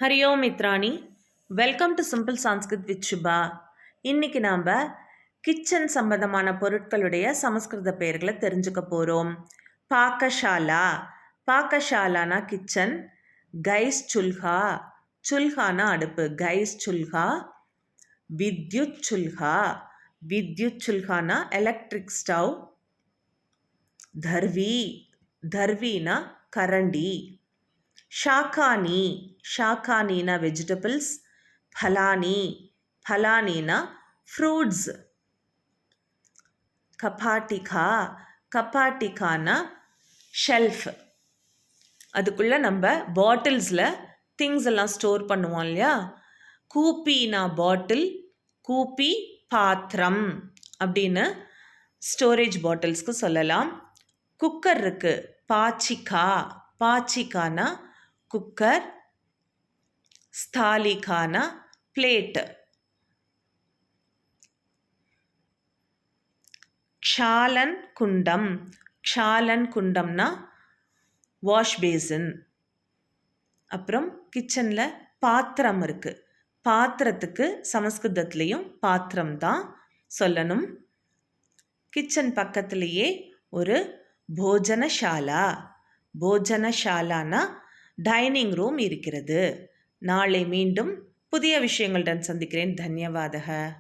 ஹரி ஓம் மித்ராணி, welcome to simple Sanskrit with Subha. இன்னைக்கு நாம் கிச்சன் சம்பந்தமான பொருட்களுடைய சமஸ்கிருத பெயர்களை தெரிஞ்சுக்க போகிறோம். பாக்கஷாலா, பாக்கஷாலானா கிச்சன். கைஸ் சுல்ஹா, சுல்ஹானா அடுப்பு, கைஸ் சுல்ஹா. வித்யுத் சுல்ஹா, வித்யுத் சுல்ஹானா எலக்ட்ரிக் ஸ்டவ். தர்வி, தர்வினா கரண்டி. ஷாக்கானி, ஷாக்கானினா வெஜிடபிள்ஸ். பலானி, பலானினா ஃப்ரூட்ஸ். கபாட்டிகா, கபாட்டிகானா ஷெல்ஃப். அதுக்குள்ளே நம்ம பாட்டில்ஸில் திங்ஸ் எல்லாம் ஸ்டோர் பண்ணுவோம் இல்லையா. கூப்பினா பாட்டில், கூப்பி பாத்திரம் அப்படின்னு ஸ்டோரேஜ் பாட்டில்ஸ்க்கு சொல்லலாம். குக்கர் இருக்குது, பாச்சிகா, பாச்சிகானா குக்கர். ஸ்தாலிகானா பிளேட். க்ஷாலன் குண்டம், க்ஷாலன் குண்டம்னா வாஷ் பேசின். அப்புறம் கிச்சனில் பாத்திரம் இருக்குது. பாத்திரத்துக்கு சமஸ்கிருதத்துலேயும் பாத்திரம் தான் சொல்லணும். கிச்சன் பக்கத்துலேயே ஒரு போஜனசாலா, போஜனசாலானா டைனிங் ரூம் இருக்கிறது. நாளை மீண்டும் புதிய விஷயங்களுடன் சந்திக்கிறேன். தன்யவாதக.